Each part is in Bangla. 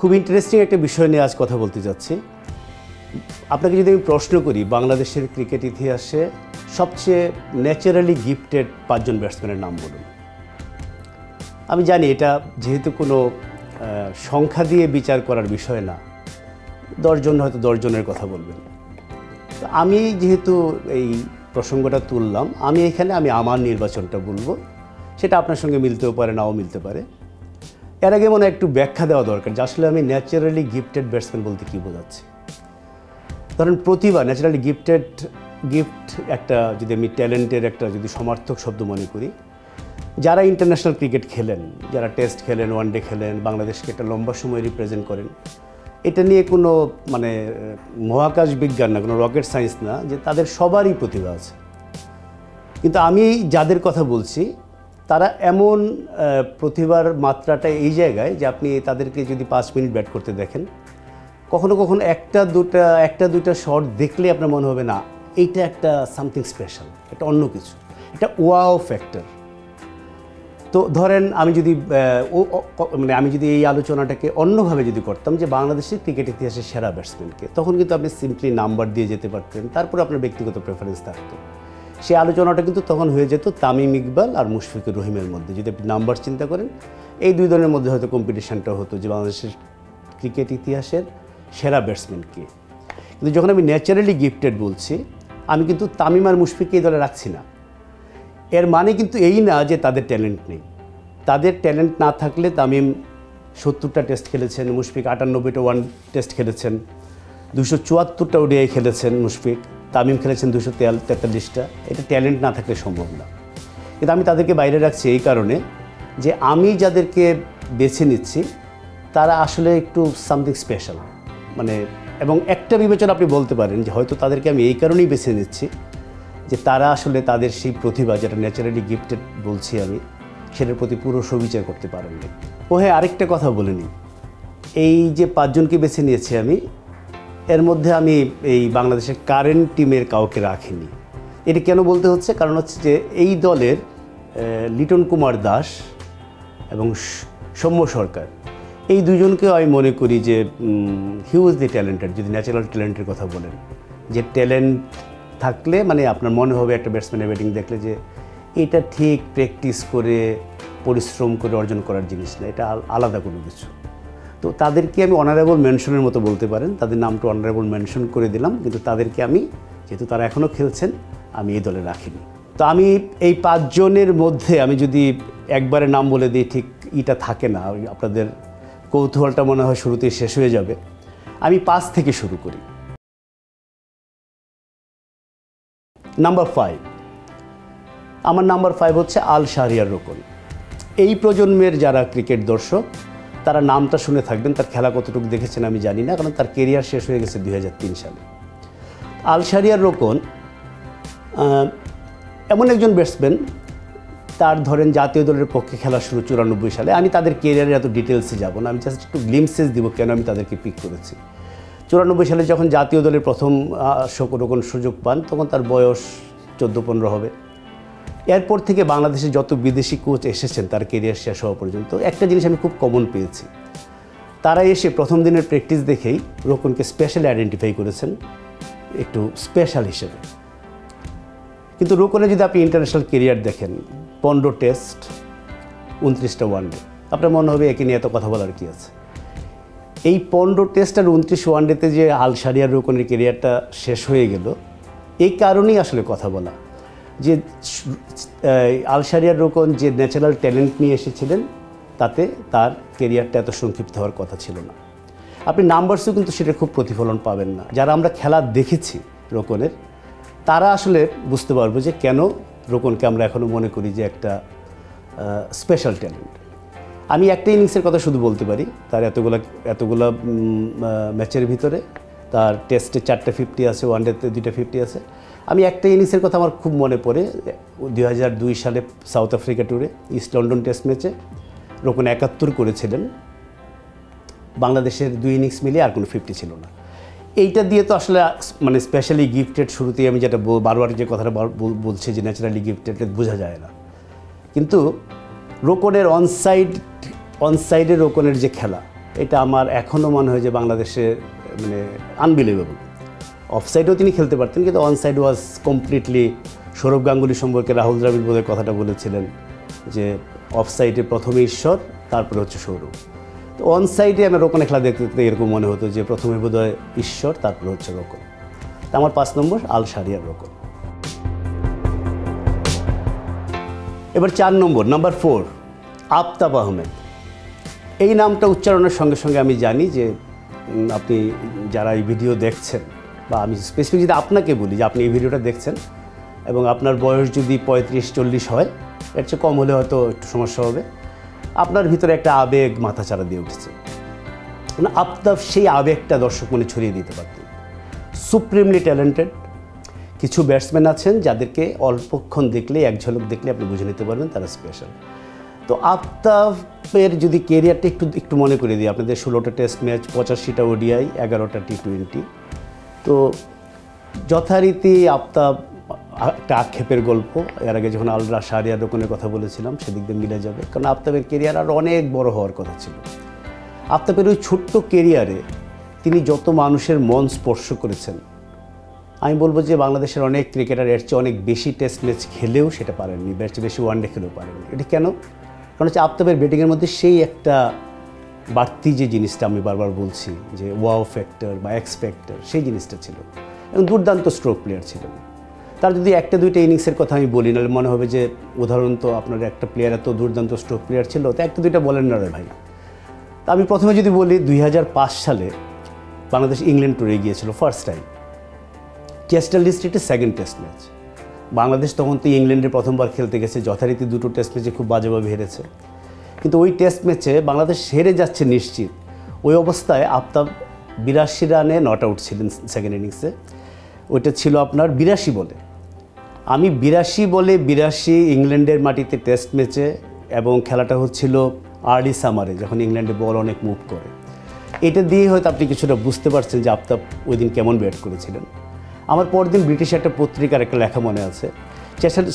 খুব ইন্টারেস্টিং একটা বিষয় নিয়ে আজ কথা বলতে যাচ্ছি। আপনাকে যদি আমি প্রশ্ন করি বাংলাদেশের ক্রিকেট ইতিহাসে সবচেয়ে ন্যাচারালি গিফটেড 5 জন ব্যাটসম্যানের নাম বলুন। আমি জানি এটা যেহেতু কোনো সংখ্যা দিয়ে বিচার করার বিষয় না, 10 জন হয়তো 10 জনের কথা বলবেন। তো আমি যেহেতু এই প্রসঙ্গটা তুললাম, আমি আমার নির্বাচনটা বলবো, সেটা আপনার সঙ্গে মিলতেও পারে, নাও মিলতে পারে। এর আগে মনে একটু ব্যাখ্যা দেওয়া দরকার যে আসলে আমি ন্যাচারালি গিফটেড ব্যাটসম্যান বলতে কী বোঝাচ্ছি। ধরেন প্রতিভা, ন্যাচারালি গিফট একটা, যদি আমি ট্যালেন্টের একটা যদি সমার্থক শব্দ মনে করি, যারা ইন্টারন্যাশনাল ক্রিকেট খেলেন, যারা টেস্ট খেলেন, ওয়ানডে খেলেন, বাংলাদেশকে একটা লম্বা সময় রিপ্রেজেন্ট করেন, এটা নিয়ে কোনো মহাকাশ বিজ্ঞান না, কোনো রকেট সায়েন্স না যে তাদের সবারই প্রতিভা আছে। কিন্তু আমি যাদের কথা বলছি তারা এমন প্রতিভার মাত্রাটা এই জায়গায় যে আপনি তাদেরকে যদি 5 মিনিট ব্যাট করতে দেখেন, কখনো কখনো একটা দুটা শট দেখলে আপনার মনে হবে না এইটা একটা সামথিং স্পেশাল, এটা অন্য কিছু, এটা ওয়াও ফ্যাক্টর। তো ধরেন আমি যদি এই আলোচনাটাকে অন্যভাবে যদি করতাম যে বাংলাদেশের ক্রিকেট ইতিহাসের সেরা ব্যাটসম্যানকে, তখন কিন্তু আপনি সিম্পলি নাম্বার দিয়ে যেতে পারতেন, তারপরে আপনার ব্যক্তিগত প্রেফারেন্স থাকতো। সেই আলোচনাটা কিন্তু তখন হয়ে যেত তামিম ইকবাল আর মুশফিকুর রহিমের মধ্যে। যদি আপনি নাম্বার চিন্তা করেন, এই 2 জনের মধ্যে হয়তো কম্পিটিশানটা হতো যে বাংলাদেশের ক্রিকেট ইতিহাসের সেরা ব্যাটসম্যান কে। কিন্তু যখন আমি ন্যাচারালি গিফটেড বলছি, আমি কিন্তু তামিম আর মুশফিককে এই দলে রাখছি না। এর মানে কিন্তু এই না যে তাদের ট্যালেন্ট নেই। তাদের ট্যালেন্ট না থাকলে তামিম 70টা টেস্ট খেলেছেন, মুশফিক 98টা ওয়ান টেস্ট খেলেছেন, 274টা ওডিআই খেলেছেন মুশফিক, তামিম খেলেছেন 243টা। এটা ট্যালেন্ট না থাকলে সম্ভব না। কিন্তু আমি তাদেরকে বাইরে রাখছি এই কারণে যে আমি যাদেরকে বেছে নিচ্ছি তারা আসলে একটু সামথিং স্পেশাল, এবং একটা বিবেচনা আপনি বলতে পারেন যে হয়তো তাদেরকে আমি এই কারণেই বেছে নিচ্ছি যে তারা আসলে তাদের সেই প্রতিভা, যেটা ন্যাচারালি গিফটেড বলছি আমি, সেটার প্রতি পুরো সুবিচার করতে পারেননি। হ্যাঁ, আরেকটা কথা বলে নিই, এই যে 5 জনকে বেছে নিয়েছি আমি, এর মধ্যে আমি এই বাংলাদেশের কারেন্ট টিমের কাউকে রাখিনি। এটা কেন বলতে হচ্ছে, কারণ হচ্ছে যে এই দলের লিটন কুমার দাস এবং সৌম্য সরকার, এই 2 জনকেও আমি মনে করি যে হিউজলি ট্যালেন্টেড। যদি ন্যাচারাল ট্যালেন্টের কথা বলেন, যে ট্যালেন্ট থাকলে আপনার মনে হবে একটা ব্যাটসম্যানের ব্যাটিং দেখলে যে এটা ঠিক প্র্যাকটিস করে পরিশ্রম করে অর্জন করার জিনিস না, এটা আলাদা কোনো কিছু। তো তাদেরকে আমি অনারেবল মেনশনের মতো বলতে পারেন, তাদের নামটা অনারেবল মেনশন করে দিলাম, কিন্তু তাদেরকে আমি, যেহেতু তারা এখনও খেলছেন, আমি এই দলে রাখিনি। তো আমি এই 5 জনের মধ্যে আমি যদি একবারে নাম বলে দিই, ঠিক এটা থাকে না, আপনাদের কৌতূহলটা মনে হয় শুরুতেই শেষ হয়ে যাবে। আমি 5 থেকে শুরু করি। নাম্বার 5, আমার নাম্বার 5 হচ্ছে আল শাহরিয়ার রোকন। এই প্রজন্মের যারা ক্রিকেট দর্শক তারা নামটা শুনে থাকবেন, তার খেলা কতটুকু দেখেছেন আমি জানি না, কারণ তার কেরিয়ার শেষ হয়ে গেছে 2003 সালে। আল শাহরিয়ার রোকন এমন একজন ব্যাটসম্যান, তার ধরেন জাতীয় দলের পক্ষে খেলা শুরু 94 সালে। আমি তাদের কেরিয়ারের এত ডিটেলসে যাব না, আমি জাস্ট একটু গ্লিমসেস দিব কেন আমি তাদেরকে পিক করেছি। 94 সালে যখন জাতীয় দলের প্রথম রোকন সুযোগ পান, তখন তার বয়স 14-15 হবে। এরপর থেকে বাংলাদেশে যত বিদেশি কোচ এসেছেন তার কেরিয়ার শেষ হওয়া পর্যন্ত, একটা জিনিস আমি খুব কমন পেয়েছি, তারা এসে প্রথম দিনের প্র্যাকটিস দেখেই রোকনকে স্পেশালি আইডেন্টিফাই করেছেন একটু স্পেশাল হিসেবে। কিন্তু রোকনে যদি আপনি ইন্টারন্যাশনাল কেরিয়ার দেখেন, 15 টেস্ট, 29টা ওয়ানডে, আপনার মনে হবে একে নিয়ে এত কথা বলার কী আছে। এই 15 টেস্ট আর 29 ওয়ানডেতে যে আল শাহরিয়ার রোকনের কেরিয়ারটা শেষ হয়ে গেল, এই কারণেই আসলে কথা বলা যে আল শাহরিয়ার রোকন যে ন্যাচারাল ট্যালেন্ট নিয়ে এসেছিলেন, তাতে তার কেরিয়ারটা এত সংক্ষিপ্ত হওয়ার কথা ছিল না। আপনি নাম্বারসেও কিন্তু সেটা খুব প্রতিফলন পাবেন না। যারা আমরা খেলা দেখেছি রোকনের, তারা আসলে বুঝতে পারবো যে কেন রোকনকে আমরা এখনও মনে করি যে একটা স্পেশাল ট্যালেন্ট। আমি একটা ইনিংসের কথা শুধু বলতে পারি, তার এতগুলা ম্যাচের ভিতরে তার টেস্টে 4টা 50 আছে, ওয়ানডেতে 2টা 50 আছে। আমি একটা ইনিংসের কথা আমার খুব মনে পড়ে, 2002 সালে সাউথ আফ্রিকা ট্যুরে ইস্ট লন্ডন টেস্ট ম্যাচে রোকন 71 করেছিলেন। বাংলাদেশের 2 ইনিংস মিলিয়ে আর কোনো 50 ছিল না। এইটা দিয়ে তো আসলে স্পেশালি গিফটেড, শুরুতেই আমি যেটা বারবার যে কথাটা বলছি যে ন্যাচারালি গিফটেড বোঝা যায় না। কিন্তু রোকনের অনসাইডে রোকনের যে খেলা, এটা আমার এখনও মনে হয় যে বাংলাদেশে মানে আনবিলিভেবল। অফসাইডেও তিনি খেলতে পারতেন, কিন্তু onside was completely. Sourav Ganguly সম্পর্কে রাহুল দ্রাবিড় বোধহয় কথাটা বলেছিলেন যে অফসাইডে প্রথমে ঈশ্বর, তারপরে হচ্ছে সৌরভ। তো অনসাইডে আমি রোকনের খেলা দেখতে দেখতে এরকম মনে হতো যে প্রথমে বোধহয় ঈশ্বর, তারপরে হচ্ছে রোকন। তা আমার 5 নম্বর আল শারিয়ার রোকন। এবার 4 নম্বর, নাম্বার 4, আফতাব আহমেদ। এই নামটা উচ্চারণের সঙ্গে সঙ্গে আমি জানি যে আপনি যারা এই ভিডিও দেখছেন, বা আমি স্পেসিফিক যদি আপনাকে বলি যে আপনি এই ভিডিওটা দেখছেন এবং আপনার বয়স যদি 35-40 হয়, এর চেয়ে কম হলে হয়তো একটু সমস্যা হবে, আপনার ভিতরে একটা আবেগ মাথাচাড়া দিয়ে উঠেছে। মানে আফতাব সেই আবেগটা দর্শক মনে ছড়িয়ে দিতে পারতেন। সুপ্রিমলি ট্যালেন্টেড কিছু ব্যাটসম্যান আছেন যাদেরকে অল্পক্ষণ দেখলে, এক ঝলক দেখলে আপনি বুঝে নিতে পারবেন তারা স্পেশাল। তো আফতাবের যদি কেরিয়ারটা একটু মনে করে দিই আপনাদের, 16টা টেস্ট ম্যাচ, 85টা ওডিআই, 11টা টি20। তো যথারীতি আফতাব একটা আক্ষেপের গল্প। এর আগে যখন আল শারিয়ার রোকনের কথা বলেছিলাম সেদিক দিয়ে মিলে যাবে, কারণ আফতাবের কেরিয়ার আর অনেক বড় হওয়ার কথা ছিল। আফতাবের ওই ছোট্ট কেরিয়ারে তিনি যত মানুষের মন স্পর্শ করেছেন, আমি বলবো যে বাংলাদেশের অনেক ক্রিকেটার এর চেয়ে অনেক বেশি টেস্ট ম্যাচ খেলেও সেটা পারেননি, বেশি ওয়ানডে খেলেও পারেননি। এটি কেন? কারণ হচ্ছে আফতাবের ব্যাটিংয়ের মধ্যে সেই একটা বাড়তি যে জিনিসটা আমি বারবার বলছি যে ওয়াও ফ্যাক্টর বা এক্স ফ্যাক্টর, সেই জিনিসটা ছিল। এবং দুর্দান্ত স্ট্রোক প্লেয়ার ছিলেন। তার যদি 1-2টা ইনিংসের কথা আমি বলি, নাহলে মনে হবে যে উদাহরণ তো আপনার একটা প্লেয়ার এত দুর্দান্ত স্ট্রোক প্লেয়ার ছিল, তো 1-2টা বলেন না রে ভাই। তা আমি প্রথমে যদি বলি 2005 সালে বাংলাদেশ ইংল্যান্ড ট্যুরে গিয়েছিল ফার্স্ট টাইম, ক্যাস্টেল ডিস্ট্রিক্টে 2nd টেস্ট ম্যাচ। বাংলাদেশ তখন তো ইংল্যান্ডে প্রথমবার খেলতে গেছে, যথারীতি 2টো টেস্ট ম্যাচে খুব বাজেভাবে হেরেছে। কিন্তু ওই টেস্ট ম্যাচে বাংলাদেশ হেরে যাচ্ছে নিশ্চিত, ওই অবস্থায় আফতাব 82 রানে নট আউট ছিলেন সেকেন্ড ইনিংসে। ওইটা ছিল আপনার 82 বলে। আমি 82 বলে 82 ইংল্যান্ডের মাটিতে টেস্ট ম্যাচে, এবং খেলাটা হচ্ছিল আর্লি সামারে, যখন ইংল্যান্ডে বল অনেক মুভ করে। এটা দিয়ে হয়তো আপনি কিছুটা বুঝতে পারছেন যে আফতাব ওই দিন কেমন ব্যাট করেছিলেন। আমার পরদিন ব্রিটিশ একটা পত্রিকার একটা লেখা মনে আছে,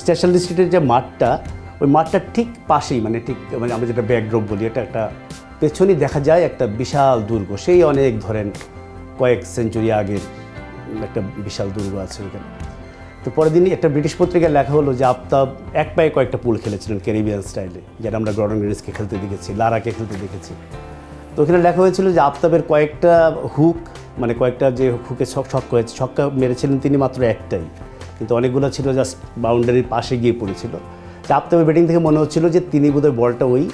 স্টেশন ডিস্ট্রিক্টের যে মাঠটা, ওই মাঠটার ঠিক পাশেই, মানে আমরা যেটা ব্যাকড্রপ বলি, এটা একটা পেছনেই দেখা যায় একটা বিশাল দুর্গ, সেই অনেক ধরেন কয়েক সেঞ্চুরি আগের একটা বিশাল দুর্গ আছে ওইখানে। তো পরের দিনই একটা ব্রিটিশ পত্রিকায় লেখা হলো যে আফতাব এক পায়ে কয়েকটা পুল খেলেছিলেন ক্যারিবিয়ান স্টাইলে, যেটা আমরা গর্ডন গ্রিনিসকে খেলতে দেখেছি, লারাকে খেলতে দেখেছি। তো ওখানে লেখা হয়েছিল যে আফতাবের কয়েকটা হুক, মানে কয়েকটা যে হুকে ছক্কা মেরেছিলেন তিনি মাত্র একটাই, কিন্তু অনেকগুলো ছিল জাস্ট বাউন্ডারির পাশে গিয়ে পড়েছিল। তো আফতাবের ব্যাটিং থেকে মনে হচ্ছিল যে তিনি বোধহয় বলটা ওই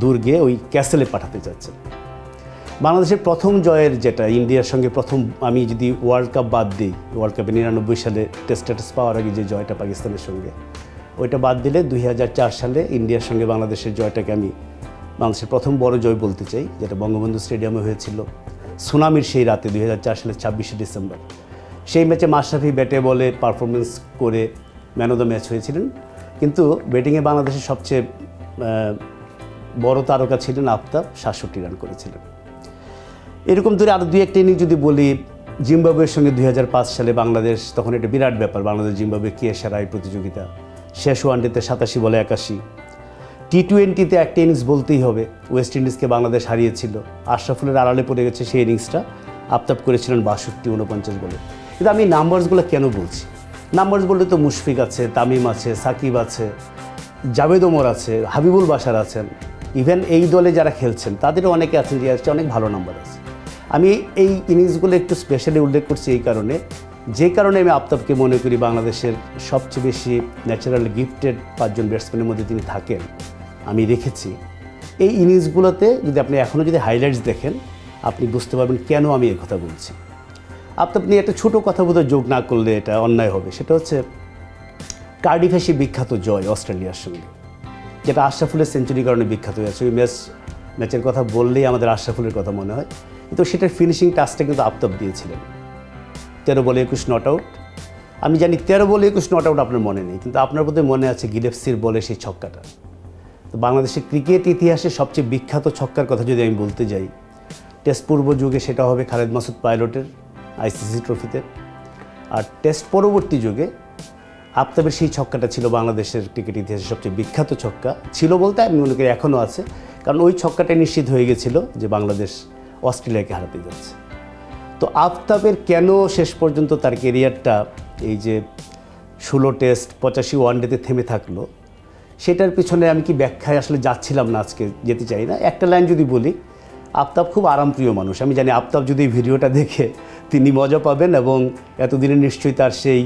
দুর্গে, ওই ক্যাসেলে পাঠাতে চাচ্ছেন। বাংলাদেশের প্রথম জয়ের যেটা ইন্ডিয়ার সঙ্গে প্রথম, আমি যদি ওয়ার্ল্ড কাপ বাদ দিই, ওয়ার্ল্ড কাপে 99 সালে টেস্ট স্ট্যাটাস পাওয়ার আগে যে জয়টা পাকিস্তানের সঙ্গে, ওইটা বাদ দিলে 2004 সালে ইন্ডিয়ার সঙ্গে বাংলাদেশের জয়টাকে আমি বাংলাদেশের প্রথম বড় জয় বলতে চাই, যেটা বঙ্গবন্ধু স্টেডিয়ামে হয়েছিল সুনামির সেই রাতে 2004 সালের 26শে ডিসেম্বর। সেই ম্যাচে মাশরাফি ব্যাটে বলে পারফরমেন্স করে ম্যান অফ দ্য ম্যাচ হয়েছিলেন। কিন্তু ব্যাটিংয়ে বাংলাদেশের সবচেয়ে বড় তারকা ছিলেন আফতাব, 67 রান করেছিলেন। এরকম ধরে আরও 2-1টা ইনিংস যদি বলি, জিম্বাবুয়ের সঙ্গে 2005 সালে বাংলাদেশ, তখন এটা বিরাট ব্যাপার, বাংলাদেশ জিম্বাবুয়ে কে সেরা এই প্রতিযোগিতা। শেষ ওয়ানডেতে 87 বলে 81। টি20তে একটা ইনিংস বলতেই হবে, ওয়েস্ট ইন্ডিজকে বাংলাদেশ হারিয়েছিল, আশরাফুলের আড়ালে পড়ে গেছে সেই ইনিংসটা, আফতাব করেছিলেন 62-49 বলে। কিন্তু আমি নাম্বারসগুলো কেন বলছি? নাম্বারস বললে তো মুশফিক আছে, তামিম আছে, সাকিব আছে, জাভেদ ওমর আছে, হাবিবুল বাশার আছেন, ইভেন এই দলে যারা খেলছেন তাদেরও অনেকে আছেন যে অনেক ভালো নাম্বার আছে। আমি এই ইনিংসগুলো একটু স্পেশালি উল্লেখ করছি এই কারণে, যে কারণে আমি আফতাবকে মনে করি বাংলাদেশের সবচেয়ে বেশি ন্যাচারাল গিফটেড 5 জন ব্যাটসম্যানের মধ্যে তিনি থাকেন। আমি রেখেছি এই ইনিংসগুলোতে, যদি আপনি এখনও যদি হাইলাইটস দেখেন আপনি বুঝতে পারবেন কেন আমি এই কথা বলছি। আফতাব নিয়ে একটা ছোটো কথা বোধহয় যোগ না করলে এটা অন্যায় হবে, সেটা হচ্ছে কার্ডিফে সেই বিখ্যাত জয় অস্ট্রেলিয়ার সঙ্গে, যেটা আশরাফুলের সেঞ্চুরির কারণে বিখ্যাত হয়েছে। ওই ম্যাচের কথা বললেই আমাদের আশরাফুলের কথা মনে হয়, কিন্তু সেটার ফিনিশিং টাচটা কিন্তু আফতাব দিয়েছিলেন। 13 বলে 21 নট আউট। আমি জানি 13 বলে 21 নট আউট আপনার মনে নেই, কিন্তু আপনার বোধহয় মনে আছে গিলেপসির বলে সেই ছক্কাটা। তো বাংলাদেশের ক্রিকেট ইতিহাসে সবচেয়ে বিখ্যাত ছক্কার কথা যদি আমি বলতে যাই, টেস্ট পূর্ব যুগে সেটা হবে খালেদ মাসুদ পাইলটের আইসিসি ট্রফিতে, আর টেস্ট পরবর্তী যুগে আফতাবের সেই ছক্কাটা ছিল বাংলাদেশের ক্রিকেট ইতিহাসে সবচেয়ে বিখ্যাত ছক্কা। ছিল বলতে আমি মনে করি এখনও আছে, কারণ ওই ছক্কাটাই নিশ্চিত হয়ে গেছিল যে বাংলাদেশ অস্ট্রেলিয়াকে হারাতে যাচ্ছে। তো আফতাবের কেন শেষ পর্যন্ত তার কেরিয়ারটা এই যে 16 টেস্ট 85 ওয়ানডেতে থেমে থাকলো, সেটার পিছনে আমি কি ব্যাখ্যায় আসলে যাচ্ছিলাম না, আজকে যেতে চাই না। একটা লাইন যদি বলি, আফতাব খুব আরামপ্রিয় মানুষ। আমি জানি আফতাব যদি এই ভিডিওটা দেখে তিনি মজা পাবেন এবং এতদিনে নিশ্চয়ই তার সেই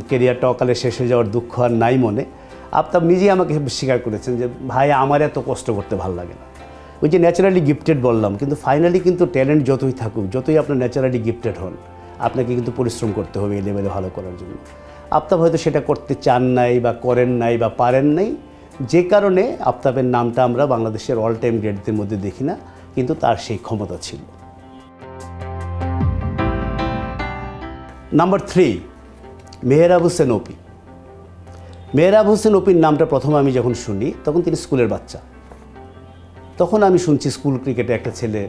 কেরিয়ারটা অকালে শেষ হয়ে যাওয়ার দুঃখ আর নাই মনে। আফতাব নিজেই আমাকে স্বীকার করেছেন যে ভাই আমার এত কষ্ট করতে ভালো লাগে না। ওই যে ন্যাচারালি গিফটেড বললাম, কিন্তু ফাইনালি কিন্তু ট্যালেন্ট যতই থাকুক, যতই আপনার ন্যাচারালি গিফটেড হন, আপনাকে কিন্তু পরিশ্রম করতে হবে এই লেভেলে ভালো করার জন্য। আফতাব হয়তো সেটা করতে চান নাই বা করেন নাই বা পারেন নাই, যে কারণে আফতাবের নামটা আমরা বাংলাদেশের অল টাইম গ্রেটদের মধ্যে দেখি না, কিন্তু তার সেই ক্ষমতা ছিল। নাম্বার 3, মেহরাব হোসেন অপি। মেহরাব হোসেন অপির নামটা প্রথম আমি যখন শুনি তখন তিনি স্কুলের বাচ্চা। তখন আমি শুনছি স্কুল ক্রিকেটে একটা ছেলে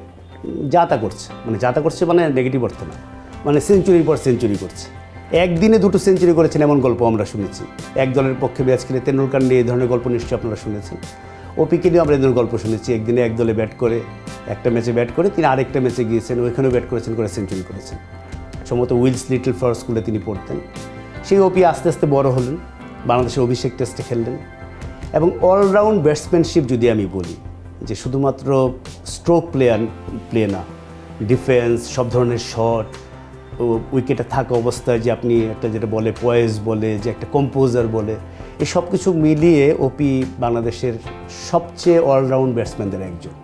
যাতা করছে, মানে নেগেটিভ অর্থে না, মানে সেঞ্চুরির পর সেঞ্চুরি করছে। একদিনে 2টো সেঞ্চুরি করেছেন এমন গল্প আমরা শুনেছি। এক দলের পক্ষে ম্যাচ খেলে তেন্ডুলকার নিয়ে এই ধরনের গল্প নিশ্চয়ই আপনারা শুনেছেন। অপিকে নিয়েও আমরা এই ধরনের গল্প শুনেছি। একদিনে এক দলে ব্যাট করে, একটা ম্যাচে ব্যাট করে তিনি আরেকটা ম্যাচে গিয়েছেন, ওইখানেও ব্যাট করেছেন, করে সেঞ্চুরি করেছেন। সম্ভবত উইলস লিটল ফ্লাওয়ার স্কুলে তিনি পড়তেন। সেই অপি আস্তে আস্তে বড় হলেন, বাংলাদেশের অভিষেক টেস্টে খেললেন এবং অলরাউন্ড ব্যাটসম্যানশিপ যদি আমি বলি, যে শুধুমাত্র স্ট্রোক প্লে না, ডিফেন্স, সব ধরনের শট, উইকেটে থাকা অবস্থায় যে আপনি একটা যেটা বলে পয়েজ বলে, যে একটা কম্পোজার বলে, এই সব কিছু মিলিয়ে অপি বাংলাদেশের সবচেয়ে অলরাউন্ড ব্যাটসম্যানদের একজন।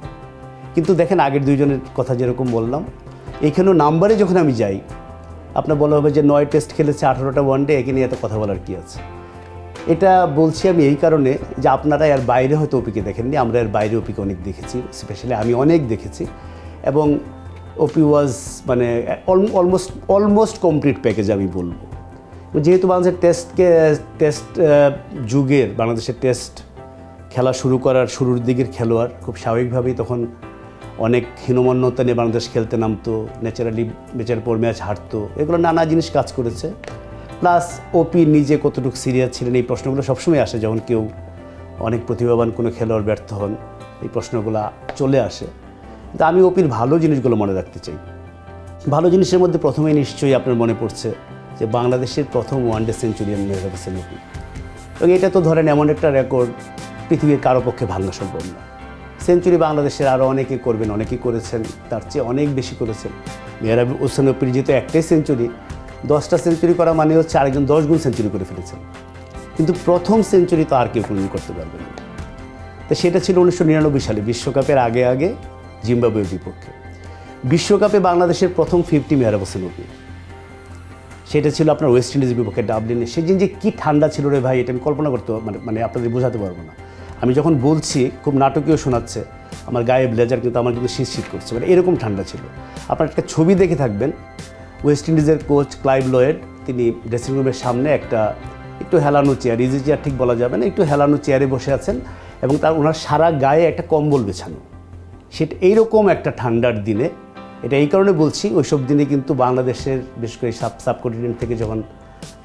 কিন্তু দেখেন আগের দুইজনের কথা যেরকম বললাম, এইখানেও নাম্বারে যখন আমি যাই, আপনার বলা হবে যে 9 টেস্ট খেলেছে, 18টা ওয়ানডে, একে নিয়ে এত কথা বলার কী আছে। এটা বলছি আমি এই কারণে যে আপনারা এর বাইরে হয়তো অপিকে দেখেননি, আমরা এর বাইরে অপিকে অনেক দেখেছি, স্পেশালি আমি অনেক দেখেছি। এবং অপি ওয়াজ মানে অলমোস্ট কমপ্লিট প্যাকেজ আমি বলবো। যেহেতু বাংলাদেশের টেস্ট যুগের, বাংলাদেশের টেস্ট খেলা শুরু করার শুরুর দিকের খেলোয়াড়, খুব স্বাভাবিকভাবেই তখন অনেক হীনমন্যতা নিয়ে বাংলাদেশ খেলতে নামতো, ন্যাচারালি ম্যাচের পর ম্যাচ হারতো, এগুলো নানা জিনিস কাজ করেছে। প্লাস অপি নিজে কতটুকু সিরিয়াস ছিলেন, এই প্রশ্নগুলো সবসময় আসে যখন কেউ অনেক প্রতিভাবান কোনো খেলোয়াড় ব্যর্থ হন, এই প্রশ্নগুলো চলে আসে। কিন্তু আমি অপির ভালো জিনিসগুলো মনে রাখতে চাই। ভালো জিনিসের মধ্যে প্রথমেই নিশ্চয়ই আপনার মনে পড়ছে যে বাংলাদেশের প্রথম ওয়ানডে সেঞ্চুরিয়ান মেহরাব হোসেন অপি। এবং এটা তো ধরেন এমন একটা রেকর্ড পৃথিবীর কারো পক্ষে ভাঙা সম্ভব না। সেঞ্চুরি বাংলাদেশের আরও অনেকে করবেন, অনেকেই করেছেন, তার চেয়ে অনেক বেশি করেছেন। মেহরাব হোসেন অপির যেহেতু একটাই সেঞ্চুরি, 10টা সেঞ্চুরি করা মানে হচ্ছে আরেকজন 10 গুণ সেঞ্চুরি করে ফেলেছেন। কিন্তু প্রথম সেঞ্চুরি তো আর কেউ কোনোদিন করতে পারবে না। তো সেটা ছিল 1999 সালে বিশ্বকাপের আগে জিম্বাবুয়ের বিপক্ষে। বিশ্বকাপে বাংলাদেশের প্রথম 50 মেহরাব হোসেন অপি, সেটা ছিল আপনার ওয়েস্ট ইন্ডিজের বিপক্ষে ডাবলিনে। সেদিন যে কী ঠান্ডা ছিল রে ভাই, এটা আমি কল্পনা করতে মানে আপনাদের বোঝাতে পারবো না। আমি যখন বলছি খুব নাটকীয় শোনাচ্ছে, আমার গায়ে ব্লেজার, কিন্তু আমার কিন্তু শীত করছে, মানে এরকম ঠান্ডা ছিল। আপনার একটা ছবি দেখে থাকবেন, ওয়েস্ট ইন্ডিজের কোচ ক্লাইভ লয়েড, তিনি ড্রেসিং রুমের সামনে একটা একটু হেলানো চেয়ার, ইজি চেয়ার ঠিক বলা যাবে না, একটু হেলানো চেয়ারে বসে আছেন এবং ওনার সারা গায়ে একটা কম্বল বেছানো। সেটা এইরকম একটা ঠান্ডার দিনে, এটা এই কারণে বলছি, ওইসব দিনে কিন্তু বাংলাদেশের বিশেষ করে সাবকন্টিনেন্ট থেকে যখন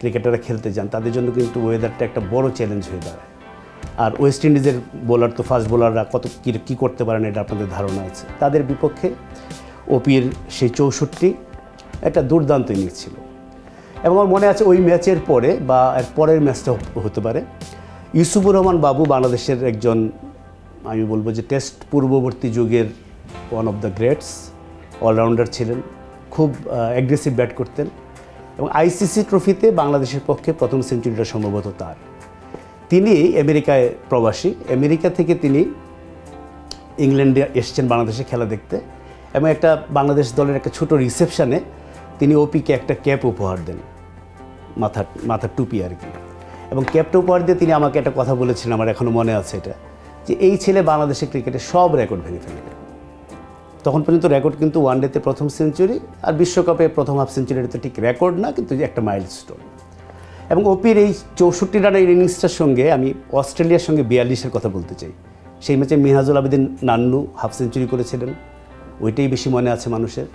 ক্রিকেটাররা খেলতে যান, তাদের জন্য কিন্তু ওয়েদারটা একটা বড় চ্যালেঞ্জ হয়ে দাঁড়ায়। আর ওয়েস্ট ইন্ডিজের বোলার তো ফাস্ট বোলাররা কত কী করতে পারেন এটা আপনাদের ধারণা আছে। তাদের বিপক্ষে অপির সেই 64 একটা দুর্দান্ত ইনিংস ছিল। এবং আমার মনে আছে ওই ম্যাচের পরে বা এর পরের ম্যাচটা হতে পারে, ইউসুফুর রহমান বাবু বাংলাদেশের একজন, আমি বলবো যে টেস্ট পূর্ববর্তী যুগের one of the greats allrounder ছিলেন, খুব অ্যাগ্রেসিভ ব্যাট করতেন এবং আইসিসি ট্রফিতে বাংলাদেশের পক্ষে প্রথম সেঞ্চুরিটা সম্ভবত তার। তিনি আমেরিকায় প্রবাসী, আমেরিকা থেকে তিনি ইংল্যান্ডে এসছেন বাংলাদেশে খেলা দেখতে এবং একটা বাংলাদেশ দলের একটা ছোট রিসেপশানে তিনি অপিকে একটা ক্যাপ উপহার দেন, মাথার টুপি আর কি। এবং ক্যাপটা উপহার দিয়ে তিনি আমাকে একটা কথা বলেছিলেন, আমার এখনও মনে আছে এটা, যে এই ছেলে বাংলাদেশের ক্রিকেটে সব রেকর্ড ভেঙে ফেলবে। তখন পর্যন্ত রেকর্ড কিন্তু ওয়ানডেতে প্রথম সেঞ্চুরি আর বিশ্বকাপে প্রথম হাফ সেঞ্চুরি, এটা তো ঠিক রেকর্ড না, কিন্তু একটা মাইলস্টোন। এবং অপির এই 64 রানের ইনিংসটার সঙ্গে আমি অস্ট্রেলিয়ার সঙ্গে 42-এর কথা বলতে চাই। সেই ম্যাচে মিনহাজুল আবেদিন নান্নু হাফ সেঞ্চুরি করেছিলেন, ওইটাই বেশি মনে আছে মানুষের।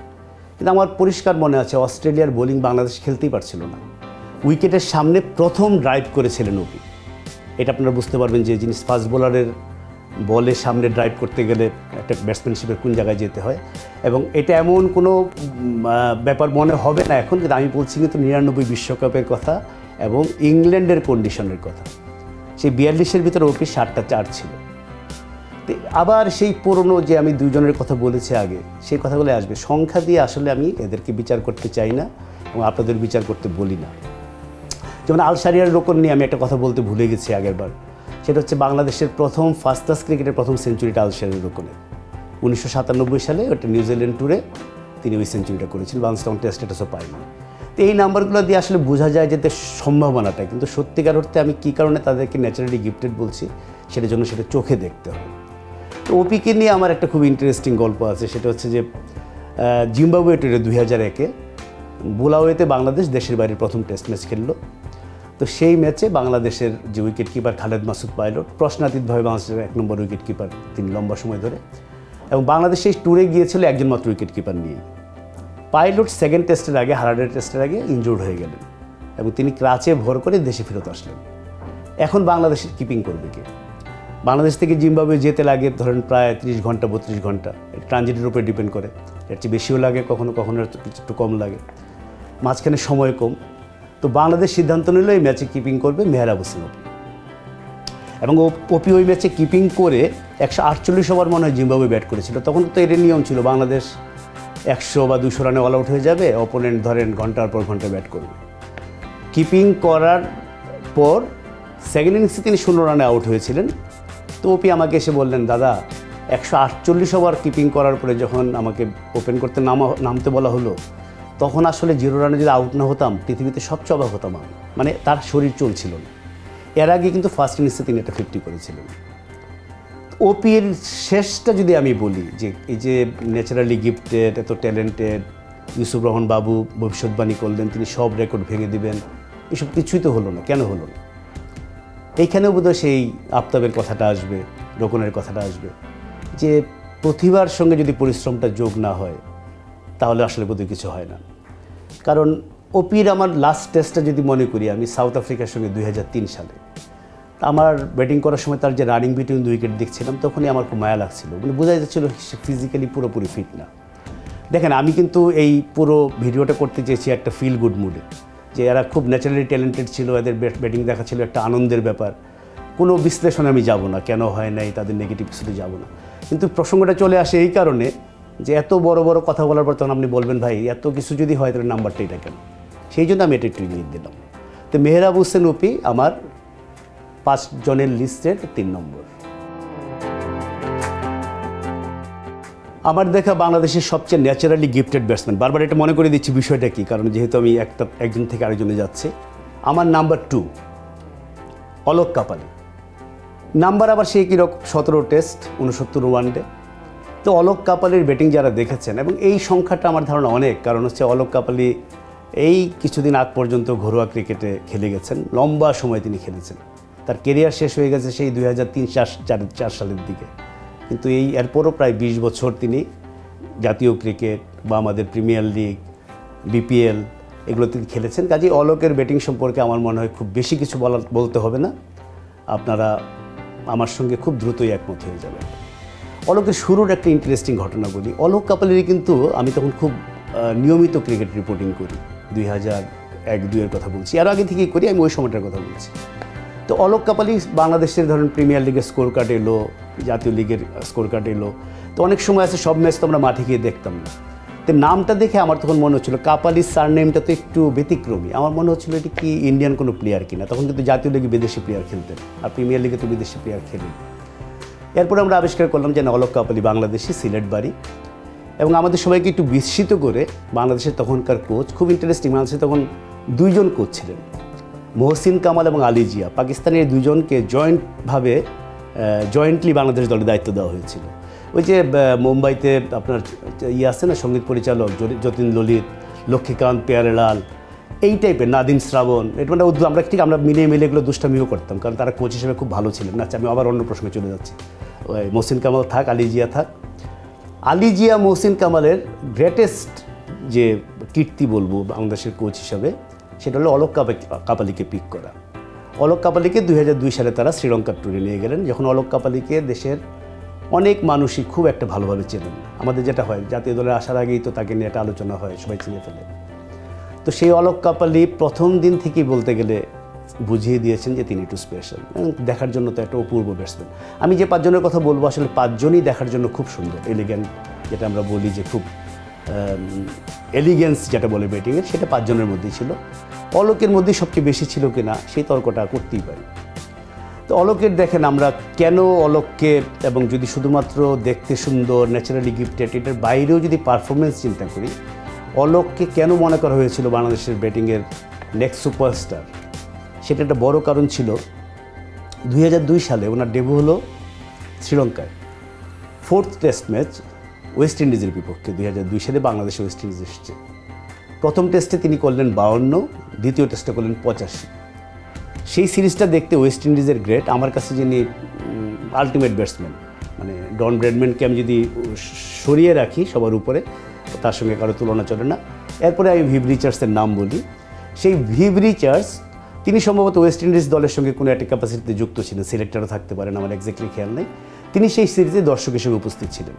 কিন্তু আমার পরিষ্কার মনে আছে অস্ট্রেলিয়ার বোলিং বাংলাদেশ খেলতেই পারছিল না, উইকেটের সামনে প্রথম ড্রাইভ করেছিলেন অপি। এটা আপনারা বুঝতে পারবেন যে জিনিস ফাস্ট বোলারের বলের সামনে ড্রাইভ করতে গেলে একটা ব্যাটসম্যানশিপের কোন জায়গায় যেতে হয়, এবং এটা এমন কোনো ব্যাপার মনে হবে না এখন, কিন্তু আমি বলছি কিন্তু 99 বিশ্বকাপের কথা এবং ইংল্যান্ডের কন্ডিশনের কথা। সেই 42-এর ভিতরে ওপি 7টা 4 ছিল। আবার সেই পুরনো যে আমি দুজনের কথা বলেছি আগে, সেই কথাগুলো আসবে। সংখ্যা দিয়ে আসলে আমি এদেরকে বিচার করতে চাই না এবং আপনাদের বিচার করতে বলি না। যেমন আল শারিয়ার রোকন নিয়ে আমি একটা কথা বলতে ভুলে গেছি আগেরবার, সেটা হচ্ছে বাংলাদেশের প্রথম ফার্স্ট ক্লাস ক্রিকেটের প্রথম সেঞ্চুরিটা আল শারিয়ার রোকনের 1997 সালে ওটা নিউজিল্যান্ড ট্যুরে তিনি ওই সেঞ্চুরিটা করেছিলেন, বাংলাদেশ তখন টেস্ট স্ট্যাটাসও পায়নি। তো এই নাম্বারগুলো দিয়ে আসলে বোঝা যায় যে সম্ভাবনাটা, কিন্তু সত্যিকার অর্থে আমি কী কারণে তাদেরকে ন্যাচারালি গিফটেড বলছি সেটার জন্য সেটা চোখে দেখতে হবে। তো ওপিকে নিয়ে আমার একটা খুব ইন্টারেস্টিং গল্প আছে, সেটা হচ্ছে যে জিম্বাবুয়ে ট্যুরে 2001-এ বুলাওয়েতে বাংলাদেশ দেশের বাইরে প্রথম টেস্ট ম্যাচ খেললো। তো সেই ম্যাচে বাংলাদেশের যে wicket keeper Khaled Masud Pilot, প্রশ্নাতীতভাবে বাংলাদেশের 1 নম্বর উইকেট কিপার তিনি লম্বা সময় ধরে, এবং বাংলাদেশ সেই ট্যুরে গিয়েছিল একজন মাত্র উইকেট কিপার নিয়ে। পাইলট সেকেন্ড টেস্টের আগে, হারাডের টেস্টের আগে ইনজুর্ড হয়ে গেলেন এবং তিনি ক্রাচে ভর করে দেশে ফেরত আসলেন। এখন বাংলাদেশের কিপিং করবে কে? বাংলাদেশ থেকে জিম্বাবুয়ে যেতে লাগে ধরেন প্রায় 30 ঘন্টা 32 ঘন্টা, ট্রানজিটের উপরে ডিপেন্ড করে, এর চেয়ে বেশিও লাগে, কখনো কখনো একটু কম লাগে, মাঝখানে সময় কম। তো বাংলাদেশ সিদ্ধান্ত নিল এই ম্যাচে কিপিং করবে মেহরাব হোসেন ওপি, এবং ওপি ওই ম্যাচে কিপিং করে 148 ওভার মনে হয় জিম্বাবুয়ে ব্যাট করেছিল। তখন তো এর নিয়ম ছিল বাংলাদেশ 100 বা 200 রানে অল আউট হয়ে যাবে, অপোনেন্ট ধরেন ঘন্টার পর ঘন্টা ব্যাট করবে। কিপিং করার পর সেকেন্ড ইনিংসে তিনি 0 রানে আউট হয়েছিলেন। তো ওপি আমাকে এসে বললেন, দাদা 148 ওভার কিপিং করার পরে যখন আমাকে ওপেন করতে নামতে বলা হলো, তখন আসলে 0 রানে যদি আউট না হতাম পৃথিবীতে সবচেয়ে অবাক হতাম আমি। মানে তার শরীর চলছিল না। এর আগে কিন্তু ফার্স্ট ইনিংসে তিনি একটা 50 করেছিলেন। ওপির শেষটা যদি আমি বলি যে এই যে ন্যাচারালি গিফটেড, এত ট্যালেন্টেড, ইউসুফ রহমান বাবু ভবিষ্যৎবাণী করলেন তিনি সব রেকর্ড ভেঙে দিবেন, এসব কিছুই তো হলো না। কেন হলো না? এইখানেও বোধহয় সেই আফতাবের কথাটা আসবে, রোকনের কথাটা আসবে, যে প্রতিভার সঙ্গে যদি পরিশ্রমটা যোগ না হয় তাহলে আসলে বোধহয় কিছু হয় না। কারণ ওপির আমার লাস্ট টেস্টটা যদি মনে করি আমি সাউথ আফ্রিকার সঙ্গে 2003 সালে, আমার ব্যাটিং করার সময় তার যে রানিং বিটুইন 2 উইকেট দেখছিলাম, তখনই আমার খুব মায়া লাগছিল, মানে বোঝা যাচ্ছিল সে ফিজিক্যালি পুরোপুরি ফিট না। দেখেন আমি কিন্তু এই পুরো ভিডিওটা করতে চেয়েছি একটা ফিল গুড মুডে, যে এরা খুব ন্যাচারালি ট্যালেন্টেড ছিল, এদের ব্যাটিং দেখা ছিল একটা আনন্দের ব্যাপার, কোনো বিশ্লেষণে আমি যাব না, কেন হয় নাই তাদের নেগেটিভ কিছুতে যাব না। কিন্তু প্রসঙ্গটা চলে আসে এই কারণে যে এত বড় বড় কথা বলার পর তখন আপনি বলবেন ভাই এত কিছু যদি হয় তাহলে নাম্বারটা এটা কেন, সেই জন্য আমি এটা একটু ইঙ্গিত দিলাম। তো মেহরাব হোসেন ওপি আমার 5 জনের লিস্টের 3 নম্বর। আমার দেখা বাংলাদেশের সবচেয়ে ন্যাচারালি গিফটেড ব্যাটসম্যান, বারবার এটা মনে করে দিচ্ছি বিষয়টা কী, কারণ যেহেতু আমি একজন থেকে আরেকজনে যাচ্ছি। আমার নাম্বার 2 অলোক কাপালি। নাম্বার আবার সেই কীরকম 17 টেস্ট 69 ওয়ানডে। তো অলোক কাপালির ব্যাটিং যারা দেখেছেন, এবং এই সংখ্যাটা আমার ধারণা অনেক, কারণ হচ্ছে অলোক কাপালি এই কিছুদিন আগ পর্যন্ত ঘরোয়া ক্রিকেটে খেলে গেছেন, লম্বা সময় তিনি খেলেছেন। তার কেরিয়ার শেষ হয়ে গেছে সেই 2003-04 সালের দিকে, কিন্তু এরপরও প্রায় 20 বছর তিনি জাতীয় ক্রিকেট বা আমাদের প্রিমিয়ার লিগ, বিপিএল এগুলো তিনি খেলেছেন। কাজেই অলোকের ব্যাটিং সম্পর্কে আমার মনে হয় খুব বেশি কিছু বলতে হবে না, আপনারা আমার সঙ্গে খুব দ্রুতই একমত হয়ে যাবেন। অলোকের শুরুর একটা ইন্টারেস্টিং ঘটনা বলি। অলোক কাপালির কিন্তু আমি তখন খুব নিয়মিত ক্রিকেট রিপোর্টিং করি, 2001-02-এর কথা বলছি, আরও আগে থেকেই করি, আমি ওই সময়টার কথা বলছি। তো অলোক কাপালি বাংলাদেশের ধরেন প্রিমিয়ার লিগের স্কোর কার্ড এলো, জাতীয় লিগের স্কোর কার্ড এলো, তো অনেক সময় আছে সব ম্যাচ তো আমরা মাঠে গিয়ে দেখতাম না। তো নামটা দেখে আমার তখন মনে হচ্ছিলো কাপালির সারনেমটা তো একটু ব্যতিক্রমী, আমার মনে হচ্ছিলো এটি কি ইন্ডিয়ান কোনো প্লেয়ার কিনা। তখন কিন্তু জাতীয় লিগে বিদেশি প্লেয়ার খেলতেন, আর প্রিমিয়ার লিগে তো বিদেশি প্লেয়ার খেলেন। এরপরে আমরা আবিষ্কার করলাম যে না, অলোক কাপালি বাংলাদেশি, সিলেট বাড়ি, এবং আমাদের সবাইকে একটু বিস্মিত করে বাংলাদেশের তখনকার কোচ, খুব ইন্টারেস্টিং, বাংলাদেশে তখন 2 জন কোচ ছিলেন, মহসিন কামাল এবং আলী জিয়া। পাকিস্তানের 2 জনকে জয়েন্টলি বাংলাদেশ দলের দায়িত্ব দেওয়া হয়েছিল। ওই যে মুম্বাইতে আপনার আছে না সঙ্গীত পরিচালক যতীন ললিত, লক্ষ্মীকান্ত পেয়ারেলাল, এই টাইপের, নাদিম শ্রাবণ, এটা মানে আমরা মিলিয়ে এগুলো দুষ্টামিও করতাম, কারণ তারা কোচ হিসেবে খুব ভালো ছিলেন। আচ্ছা, আমি আবার অন্য প্রসঙ্গে চলে যাচ্ছি। ওই মহসিন কামাল থাক, আলী জিয়া থাক। আলী জিয়া মহসিন কামালের গ্রেটেস্ট যে কীর্তি বলবো বাংলাদেশের কোচ হিসাবে, সেটা হলো অলোক কাপালিকে পিক করা। অলোক কাপালিকে 2002 সালে তারা শ্রীলঙ্কার ট্যুরে নিয়ে গেলেন। যখন অলোক কাপালিকে দেশের অনেক মানুষই খুব একটা ভালোভাবে চেনেন, আমাদের যেটা হয় জাতীয় দলে আসার আগেই তো তাকে নিয়ে একটা আলোচনা হয়, সবাই চিনে ফেলে। তো সেই অলোক কাপালি প্রথম দিন থেকেই বলতে গেলে বুঝিয়ে দিয়েছেন যে তিনি একটু স্পেশাল, দেখার জন্য তো একটা অপূর্ব ব্যাটসম্যান। আমি যে 5 জনের কথা বলবো আসলে 5 জনই দেখার জন্য খুব সুন্দর, এলিগেন্ট, যেটা আমরা বলি যে খুব এলিগেন্স যেটা বলে ব্যাটিংয়ের, সেটা 5 জনের মধ্যেই ছিল। অলোকের মধ্যেই সবচেয়ে বেশি ছিল কিনা সেই তর্কটা করতেই পারি। তো অলোকের দেখেন আমরা কেন অলোককে, এবং যদি শুধুমাত্র দেখতে সুন্দর, ন্যাচারালি গিফটেড, এটার বাইরেও যদি পারফরমেন্স চিন্তা করি, অলোককে কেন মনে করা হয়েছিল বাংলাদেশের ব্যাটিংয়ের নেক্সট সুপারস্টার, সেটা একটা বড় কারণ ছিল 2002 সালে ওনার ডেবিউ হলো শ্রীলঙ্কায়, 4th টেস্ট ম্যাচ ওয়েস্ট ইন্ডিজের বিপক্ষে। 2002 সালে বাংলাদেশে ওয়েস্ট ইন্ডিজ এসেছে। প্রথম টেস্টে তিনি করলেন 52, দ্বিতীয় টেস্টে করলেন 85। সেই সিরিজটা দেখতে ওয়েস্ট ইন্ডিজের গ্রেট, আমার কাছে যিনি আলটিমেট ব্যাটসম্যান, মানে ডন ব্র্যাডম্যানকে আমি যদি সরিয়ে রাখি সবার উপরে, তার সঙ্গে কারো তুলনা চলে না। এরপরে আমি ভিভ রিচার্ডসের নাম বলি। সেই ভিভ রিচার্ডস তিনি সম্ভবত ওয়েস্ট ইন্ডিজ দলের সঙ্গে কোনো একটা ক্যাপাসিটিতে যুক্ত ছিলেন, সিলেক্টরও থাকতে পারেন, আমার এক্স্যাক্টলি খেয়াল নেই। তিনি সেই সিরিজে দর্শক হিসেবে উপস্থিত ছিলেন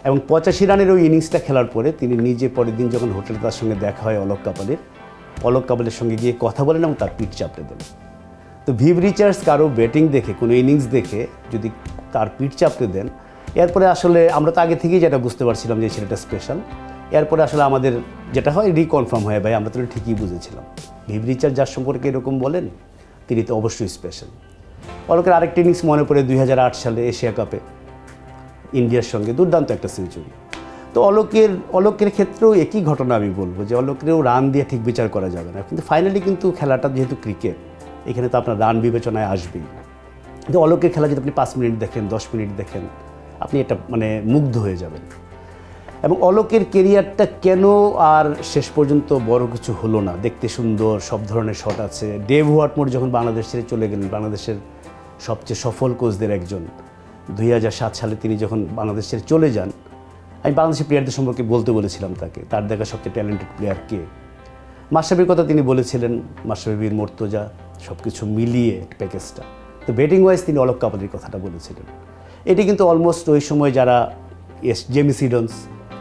এবং 85 রানের ওই ইনিংসটা খেলার পরে তিনি নিজে পরের দিন যখন হোটেলে তার সঙ্গে দেখা হয় অলোক কাপালের সঙ্গে গিয়ে কথা বলেন এবং তার পিঠ চাপড়ে দেন। তো ভিভ রিচার্ডস কারো ব্যাটিং দেখে, কোনো ইনিংস দেখে যদি তার পিঠ চাপড়ে দেন, এরপরে আসলে আমরা তো আগে থেকেই যেটা বুঝতে পারছিলাম যে ছেলেটা স্পেশাল। এরপরে আসলে আমাদের যেটা হয় রিকনফার্ম হয়, ভাই আমরা তো ঠিকই বুঝেছিলাম ভিভ রিচার্ড যার সম্পর্কে এরকম বলেন তিনি তো অবশ্যই স্পেশাল। অলোকের আরেকটা ইনিংস মনে পড়ে 2008 সালে এশিয়া কাপে ইন্ডিয়ার সঙ্গে দুর্দান্ত একটা সেঞ্চুরি। তো অলোকের ক্ষেত্রেও একই ঘটনা আমি বলবো যে অলোকেরও রান দিয়ে ঠিক বিচার করা যাবে না, কিন্তু ফাইনালি কিন্তু খেলাটা যেহেতু ক্রিকেট, এখানে তো আপনার রান বিবেচনায় আসবেই। কিন্তু অলোকের খেলা যদি আপনি 5 মিনিট দেখেন, 10 মিনিট দেখেন, আপনি এটা মানে মুগ্ধ হয়ে যাবেন। এবং অলোকের কেরিয়ারটা কেন আর শেষ পর্যন্ত বড় কিছু হলো না, দেখতে সুন্দর, সব ধরনের শট আছে। ডেভ হোয়াটমোর যখন বাংলাদেশ ছেড়ে চলে গেলেন, বাংলাদেশের সবচেয়ে সফল কোচদের একজন, 2007 সালে তিনি যখন বাংলাদেশ ছেড়ে চলে যান, আমি বাংলাদেশের প্লেয়ারদের সম্পর্কে বলতে বলেছিলাম তাকে, তার দেখা সবচেয়ে ট্যালেন্টেড প্লেয়ার কে। মাশরাফির কথা তিনি বলেছিলেন, মাশরাফি, মুর্তজা, সব কিছু মিলিয়ে প্যাকেজটা। তো ব্যাটিং ওয়াইজ তিনি অলোক কাপালির কথাটা বলেছিলেন। এটি কিন্তু অলমোস্ট ওই সময় যারা জেমি সিডন্স,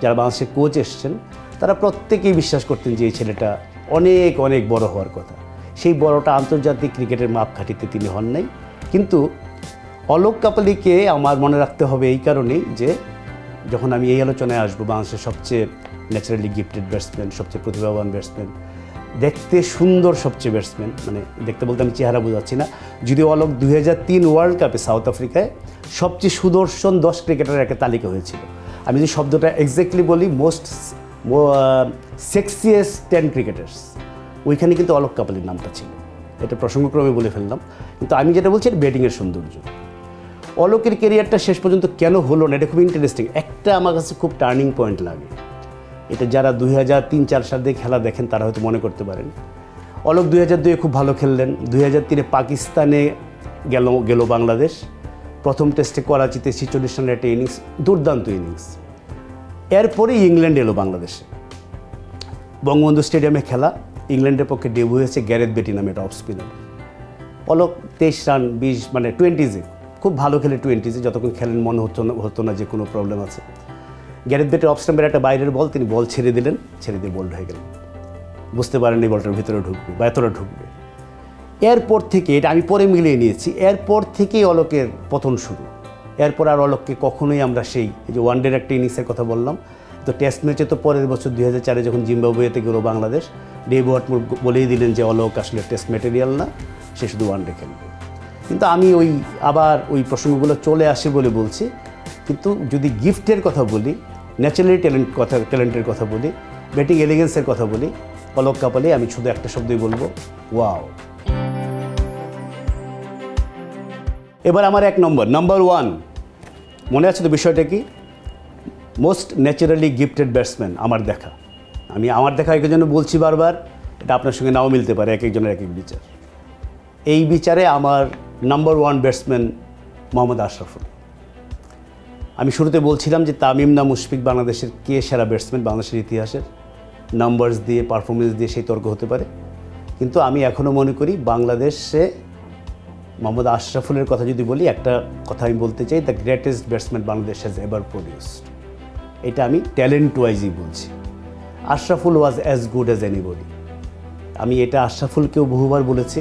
যারা বাংলাদেশের কোচ এসছেন, তারা প্রত্যেকেই বিশ্বাস করতেন যে এই ছেলেটা অনেক অনেক বড় হওয়ার কথা। সেই বড়টা আন্তর্জাতিক ক্রিকেটের মাপকাঠিতে তিনি হন নাই। কিন্তু অলোক কাপালিকে আমার মনে রাখতে হবে এই কারণেই যে যখন আমি এই আলোচনায় আসবো, বাংলাদেশের সবচেয়ে ন্যাচারালি গিফটেড ব্যাটসম্যান, সবচেয়ে প্রতিভাবান ব্যাটসম্যান, দেখতে সুন্দর সবচেয়ে ব্যাটসম্যান, মানে দেখতে বলতে আমি চেহারা বোঝাচ্ছি না, যদিও অলোক 2003 ওয়ার্ল্ড কাপে সাউথ আফ্রিকায় সবচেয়ে সুদর্শন 10 ক্রিকেটারের একটা তালিকা হয়েছিল। আমি যদি শব্দটা এক্স্যাক্টলি বলি, মোস্ট সেক্সিয়েস্ট 10 ক্রিকেটার্স, ওইখানে কিন্তু অলোক কাপালির নামটা ছিল। এটা প্রসঙ্গক্রমে বলে ফেললাম, কিন্তু আমি যেটা বলছি এটা ব্যাটিংয়ের সৌন্দর্য। অলোকের ক্যারিয়ারটা শেষ পর্যন্ত কেন হলো না, এটা খুব ইন্টারেস্টিং। একটা আমার কাছে খুব টার্নিং পয়েন্ট লাগে, এটা যারা 2003-04 সাল দিয়ে খেলা দেখেন তারা হয়তো মনে করতে পারেন। অলোক 2002-এ খুব ভালো খেললেন, 2003-এ পাকিস্তানে গেল বাংলাদেশ, প্রথম টেস্টে করাচিতে 46 রানের একটা ইনিংস, দুর্দান্ত ইনিংস। এরপরে ইংল্যান্ড এলো বাংলাদেশে, বঙ্গবন্ধু স্টেডিয়ামে খেলা, ইংল্যান্ডের পক্ষে ডেবিউ হয়েছে গ্যারেথ বেটি নামে একটা অফ স্পিনার। অলোক 23 রান 20 মানে 20-এ খুব ভালো খেলে, 20-এ যতক্ষণ খেলেন মনে হতো না যে কোনো প্রবলেম আছে। গ্যারেথ বেটের অফ স্টাম্পের একটা বাইরের বল, তিনি বল ছেড়ে দিলেন, ছেড়ে দিয়ে বোল্ড হয়ে গেলেন, বুঝতে পারেন এই বলটার ভিতরে ঢুকবে বা এতটা ঢুকবে। এরপর থেকে, এটা আমি পরে মিলিয়ে নিয়েছি, এরপর থেকেই অলোকের পতন শুরু। এরপর আর অলোককে কখনোই আমরা সেই যে ওয়ানডের একটা ইনিংসের কথা বললাম, তো টেস্ট ম্যাচে তো পরের বছর 2004-এ যখন জিম্বাবুয়েতে গেল বাংলাদেশ, ডেভ হোয়াটমোর বলেই দিলেন যে অলোক আসলে টেস্ট ম্যাটেরিয়াল না, সে শুধু ওয়ানডে খেলবে। কিন্তু আমি আবার ওই প্রসঙ্গগুলো চলে আসে বলে বলছি। কিন্তু যদি গিফটের কথা বলি, ন্যাচারালি ট্যালেন্টের কথা বলি, ব্যাটিং এলিগেন্সের কথা বলি, অলোক কাপালি, আমি শুধু একটা শব্দই বলবো, ওয়াও। এবার আমার নাম্বার 1, মনে আছে তো বিষয়টা কি? মোস্ট ন্যাচারালি গিফটেড ব্যাটসম্যান আমার দেখা একের জন্য বলছি বারবার, এটা আপনার সঙ্গে নাও মিলতে পারে, এক একজনের এক এক বিচার। এই বিচারে আমার নাম্বার 1 ব্যাটসম্যান মোহাম্মদ আশরাফুল। আমি শুরুতে বলছিলাম যে তামিম না মুশফিক বাংলাদেশের কে সেরা ব্যাটসম্যান বাংলাদেশের ইতিহাসের, নাম্বারস দিয়ে, পারফরমেন্স দিয়ে সেই তর্ক হতে পারে, কিন্তু আমি এখনও মনে করি বাংলাদেশে মোহাম্মদ আশরাফুলের কথা যদি বলি, একটা কথা আমি বলতে চাই, the greatest batsman Bangladesh has ever produced. এটা আমি ট্যালেন্ট ওয়াইজই বলছি। Ashraful was as good as anybody. আমি এটা আশরাফুলকেও বহুবার বলেছি,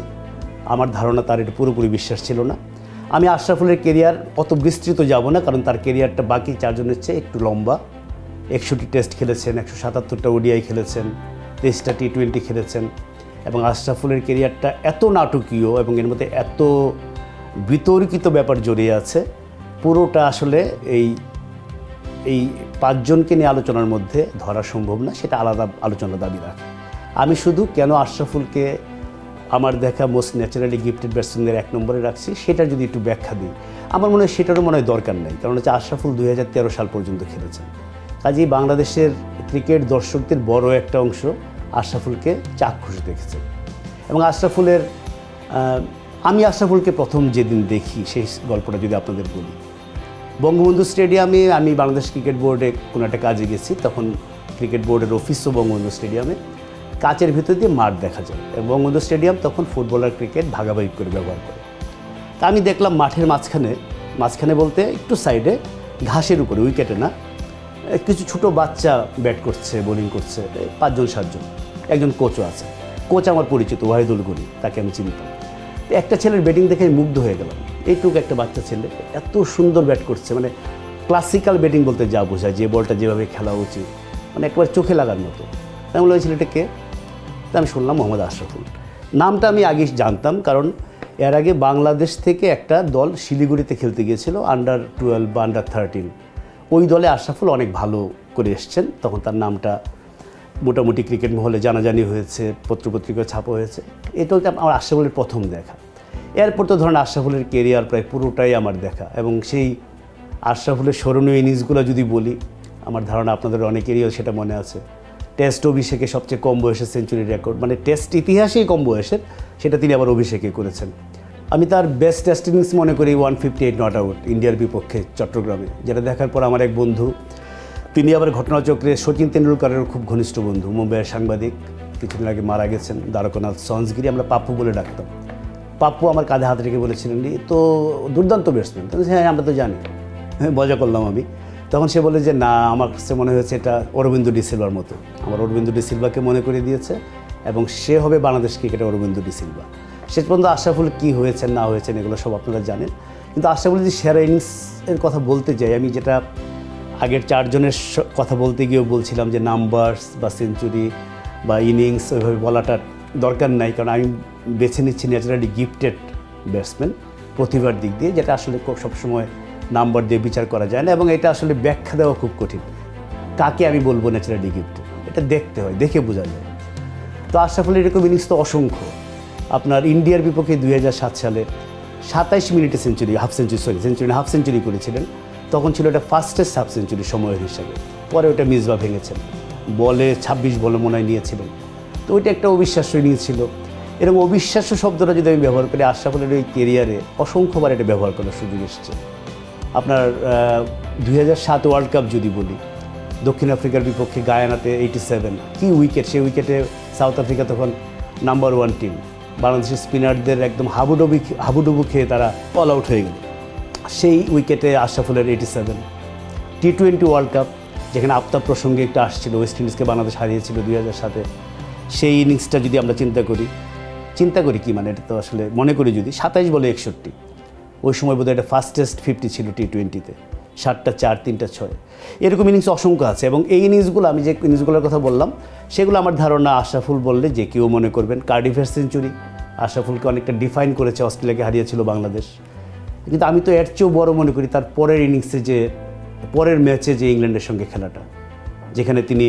আমার ধারণা তার এটা পুরোপুরি বিশ্বাস ছিল না। আমি আশরাফুলের কেরিয়ার অত বিস্তৃত যাব না, কারণ তার কেরিয়ারটা বাকি চারজনের চেয়ে একটু লম্বা। 61টি টেস্ট খেলেছেন, 177টা ওডিআই খেলেছেন, 23টা টি20 খেলেছেন, এবং আশরাফুলের কেরিয়ারটা এত নাটকীয় এবং এর মধ্যে এত বিতর্কিত ব্যাপার জড়িয়ে আছে, পুরোটা আসলে এই পাঁচজনকে নিয়ে আলোচনার মধ্যে ধরা সম্ভব না, সেটা আলাদা আলোচনার দাবি রাখে। আমি শুধু কেন আশরাফুলকে আমার দেখা মোস্ট ন্যাচারালি গিফটেড ব্যাটসম্যানদের 1 নম্বরে রাখছি সেটা যদি একটু ব্যাখ্যা দিই, আমার মনে হয় সেটারও মনে হয় দরকার নেই। কারণ হচ্ছে আশরাফুল 2013 সাল পর্যন্ত খেলেছেন। কাজেই বাংলাদেশের ক্রিকেট দর্শকদের বড় একটা অংশ আশরাফুলকে চাক্ষুষ দেখেছে। এবং আমি আশরাফুলকে প্রথম যেদিন দেখি সেই গল্পটা যদি আপনাদের বলি, বঙ্গবন্ধু স্টেডিয়ামে আমি বাংলাদেশ ক্রিকেট বোর্ডে কোনো একটা কাজে গেছি, তখন ক্রিকেট বোর্ডের অফিসও বঙ্গবন্ধু স্টেডিয়ামে, কাচের ভিতর দিয়ে মাঠ দেখা যায়। এবং বঙ্গবন্ধু স্টেডিয়াম তখন ফুটবলার ক্রিকেট ভাগাভাগি করে ব্যবহার করে। তা আমি দেখলাম মাঠের মাঝখানে বলতে একটু সাইডে, ঘাসের উপরে, উইকেটে না, কিছু ছোটো বাচ্চা ব্যাট করছে, বোলিং করছে, 5-7 জন, একজন কোচও আছে। কোচ আমার পরিচিত, ওয়াহিদুল গনি, তাকে আমি চিনতাম। একটা ছেলের ব্যাটিং দেখে মুগ্ধ হয়ে গেলাম। এইটুকু একটা বাচ্চা ছেলে এত সুন্দর ব্যাট করছে, মানে ক্লাসিক্যাল ব্যাটিং বলতে যা বোঝায়, যে বলটা যেভাবে খেলা উচিত, মানে একবার চোখে লাগার মতো। তাই বলে ওই ছেলেটাকে, আমি শুনলাম মোহাম্মদ আশরাফুল নামটা আমি আগে জানতাম, কারণ এর আগে বাংলাদেশ থেকে একটা দল শিলিগুড়িতে খেলতে গিয়েছিল, আন্ডার-12 বা আন্ডার-13। ওই দলে আশরাফুল অনেক ভালো করে এসছেন, তখন তার নামটা মোটামুটি ক্রিকেট মহলে জানাজানি হয়েছে, পত্রপত্রিকায় ছাপা হয়েছে। এটা হচ্ছে আমার আশরাফুলের প্রথম দেখা। এরপর তো ধরেন আশরাফুলের কেরিয়ার প্রায় পুরোটাই আমার দেখা, এবং সেই আশরাফুলের স্মরণীয় ইনিংসগুলো যদি বলি, আমার ধারণা আপনাদের অনেকেরই সেটা মনে আছে। টেস্ট অভিষেকে সবচেয়ে কম বয়সে সেঞ্চুরি রেকর্ড, মানে টেস্ট ইতিহাসেই কম বয়সের, সেটা তিনি আবার অভিষেকে করেছেন। আমি তার বেস্ট টেস্ট ইনিংস মনে করি 158 নট আউট ইন্ডিয়ার বিপক্ষে চট্টগ্রামে, যেটা দেখার পর আমার এক বন্ধু, তিনি আবার ঘটনাচক্রে সচিন তেন্ডুলকারের খুব ঘনিষ্ঠ বন্ধু, মুম্বাইয়ের সাংবাদিক, কিছুদিন আগে মারা গেছেন, দ্বারকানাথ সঞ্জগিরি, আমরা পাপ্পু বলে ডাকতাম। পাপ্পু আমার কাঁধে হাত রেখে বলেছিলেন, তো দুর্দান্ত ব্যাটসম্যান। হ্যাঁ, আমরা তো জানি, হ্যাঁ, মজা করলাম আমি। তখন সে বলে যে না, আমার কাছে মনে হয়েছে এটা অরবিন্দু ডি সিলভার মতো। আমার অরবিন্দু ডি সিলভাকে মনে করে দিয়েছে, এবং সে হবে বাংলাদেশ ক্রিকেটের অরবিন্দু ডি সিলভা। শেষ পর্যন্ত আশরাফুল কী হয়েছেন না হয়েছেন এগুলো সব আপনারা জানেন। কিন্তু আশরাফুল যদি সেরা ইনিংসের কথা বলতে যাই, আমি যেটা আগের 4 জনের কথা বলতে গিয়েও বলছিলাম যে নাম্বারস বা সেঞ্চুরি বা ইনিংস ওইভাবে বলাটা দরকার নাই, কারণ আমি বেছে নিচ্ছি ন্যাচারালি গিফটেড ব্যাটসম্যান প্রতিভার দিক দিয়ে, যেটা আসলে সবসময় নাম্বার দিয়ে বিচার করা যায় না, এবং এটা আসলে ব্যাখ্যা দেওয়া খুব কঠিন। কাকে আমি বলবো ন্যাচারালি গিফটেড, এটা দেখতে হয়, দেখে বোঝা যায়। তো আশরাফুলের এরকম ইনিংস তো অসংখ্য। আপনার ইন্ডিয়ার বিপক্ষে 2007 সালে 27 মিনিটে হাফ সেঞ্চুরি করেছিলেন। তখন ছিল এটা ফাস্টেস্ট হাফ সেঞ্চুরি সময়ের হিসাবে। পরে ওটা মিসবাহ ভেঙেছেন, বলে 26 বলে মনে হয় নিয়েছিলেন। তো ওইটা একটা অবিশ্বাস্য ইনিংস ছিল। এরকম অবিশ্বাস্য শব্দটা যদি আমি ব্যবহার করি, আশরাফুলের ওই কেরিয়ারে অসংখ্যবার এটা ব্যবহার করার সুযোগ এসেছে। আপনার 2007 ওয়ার্ল্ড কাপ যদি বলি, দক্ষিণ আফ্রিকার বিপক্ষে গায়ানাতে 87, কি উইকেট! সেই উইকেটে সাউথ আফ্রিকা তখন নাম্বার 1 টিম, বাংলাদেশের স্পিনারদের একদম হাবুডুবু খেয়ে তারা অল আউট হয়ে গেল। সেই উইকেটে আশরাফুলের 87। টি20 ওয়ার্ল্ড কাপ, যেখানে আফতাব প্রসঙ্গে একটা আসছিল, ওয়েস্ট ইন্ডিজকে বাংলাদেশ হারিয়েছিল 2007-এ, সেই ইনিংসটা যদি আমরা চিন্তা করি কি মানে, এটা তো আসলে মনে করি যদি 27 বলে 61, ওই সময় বোধহয় এটা ফাস্টেস্ট 50 ছিল টি20-তে, 7টা 4, 3টা 6, এরকম ইনিংস অসংখ্য আছে। এবং এই ইনিংসগুলো, আমি যে ইনিংসগুলোর কথা বললাম, সেগুলো আমার ধারণা আশরাফুল বললে যে কেউ মনে করবেন। কার্ডিফের সেঞ্চুরি আশরাফুলকে অনেকটা ডিফাইন করেছে, অস্ট্রেলিয়াকে হারিয়েছিল বাংলাদেশ। কিন্তু আমি তো এর চেয়েও বড় মনে করি তার পরের ইনিংসে, যে পরের ম্যাচে যে ইংল্যান্ডের সঙ্গে খেলাটা, যেখানে তিনি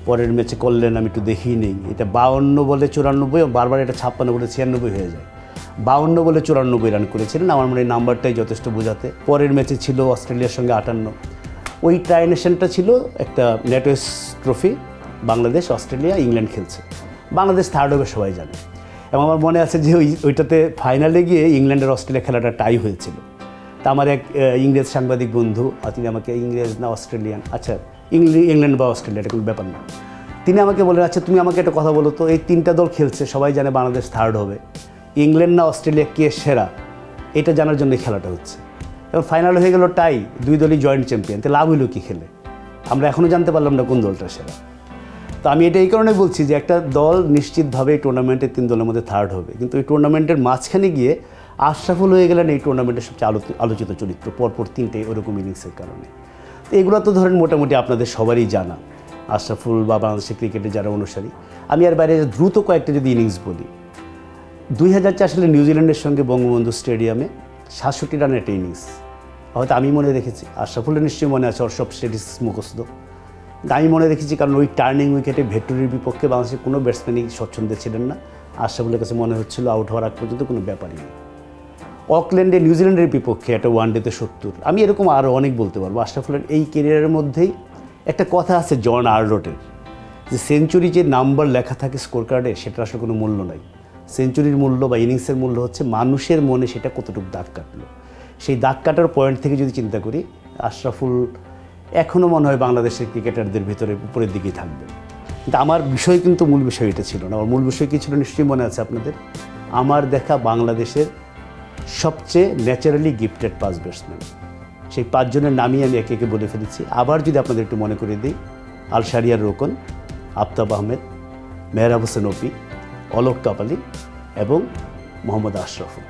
পরের ম্যাচে করলেন, আমি একটু দেখিয়ে নেই, এটা 52 বলে 94, বারবার এটা 56 বলে 96 হয়ে যায়। 52 বলে 94 রান করেছিলেন। আমার মনে হয় নাম্বারটাই যথেষ্ট বোঝাতে। পরের ম্যাচে ছিল অস্ট্রেলিয়ার সঙ্গে 58। ওই ট্রাইনেশনটা ছিল একটা নেটওয়েস ট্রফি, বাংলাদেশ, অস্ট্রেলিয়া, ইংল্যান্ড খেলছে, বাংলাদেশ থার্ড হবে সবাই জানে। এবং আমার মনে আছে যে ওইটাতে ফাইনালে গিয়ে ইংল্যান্ডের অস্ট্রেলিয়া খেলাটা টাই হয়েছিল। তা আমার এক ইংরেজ সাংবাদিক বন্ধু, তিনি আমাকে, ইংরেজ না অস্ট্রেলিয়ান, আচ্ছা ইংল্যান্ড বা অস্ট্রেলিয়া, এটা কোনো ব্যাপার না, তিনি আমাকে বলেন, আচ্ছা তুমি আমাকে একটা কথা বলো তো, এই 3টা দল খেলছে, সবাই জানে বাংলাদেশ থার্ড হবে, ইংল্যান্ড না অস্ট্রেলিয়া কে সেরা এটা জানার জন্য খেলাটা হচ্ছে। এবং ফাইনাল হয়ে গেল টাই, দুই দলই জয়েন্ট চ্যাম্পিয়ন, তো লাভ হইল কী খেলে? আমরা এখনও জানতে পারলাম না কোন দলটা সেরা। তো আমি এটা এই কারণে বলছি যে একটা দল নিশ্চিতভাবে এই টুর্নামেন্টের 3 দলের মধ্যে থার্ড হবে, কিন্তু এই টুর্নামেন্টের মাঝখানে গিয়ে আশরাফুল হয়ে গেলেন এই টুর্নামেন্টের সবচেয়ে আলোচিত চরিত্র, পরপর 3টে ওরকম ইনিংসের কারণে। তো এগুলো তো ধরেন মোটামুটি আপনাদের সবারই জানা, আশরাফুল বা বাংলাদেশের ক্রিকেটে যারা অনুসারী। আমি আর বাইরে দ্রুত কয়েকটা যদি ইনিংস বলি, 2004 সালে নিউজিল্যান্ডের সঙ্গে বঙ্গবন্ধু স্টেডিয়ামে 67 রানের একটা ইনিংস, হয়তো আমি মনে রেখেছি, আশরাফুলের নিশ্চয়ই মনে আছে, ওর সব স্ট্যাটিস্টিক্স মুখস্থ। আমি মনে রেখেছি কারণ ওই টার্নিং উইকেটে ভেট্টুরির বিপক্ষে বাংলাদেশের কোনো ব্যাটসম্যানই স্বচ্ছন্দে ছিলেন না। আশরাফুলের কাছে মনে হচ্ছিল আউট হওয়ার আগ পর্যন্ত কোনো ব্যাপারই নেই। অকল্যান্ডে নিউজিল্যান্ডের বিপক্ষে একটা ওয়ানডেতে 70, আমি এরকম আরও অনেক বলতে পারবো। আশরাফুলের এই কেরিয়ারের মধ্যেই একটা কথা আছে জন আর্লটের, যে সেঞ্চুরি যে নাম্বার লেখা থাকে স্কোর কার্ডে সেটার আসলে কোনো মূল্য নাই। সেঞ্চুরির মূল্য বা ইনিংসের মূল্য হচ্ছে মানুষের মনে সেটা কতটুকু দাগ কাটলো। সেই দাগ কাটার পয়েন্ট থেকে যদি চিন্তা করি, আশরাফুল এখনও মনে হয় বাংলাদেশের ক্রিকেটারদের ভিতরে উপরের দিকেই থাকবে। কিন্তু আমার বিষয় কিন্তু মূল বিষয় এটা ছিল না। আমার মূল বিষয় কী ছিল নিশ্চয়ই মনে আছে আপনাদের, আমার দেখা বাংলাদেশের সবচেয়ে ন্যাচারালি গিফটেড 5 ব্যাটসম্যান। সেই 5 জনের নামই আমি একে একে বলে ফেলেছি। আবার যদি আপনাদের একটু মনে করে দিই, আল শারিয়ার রোকন, আফতাব আহমেদ, মেহরাব হোসেন অপি, অলোক কাপালি এবং মোহাম্মদ আশরাফুল।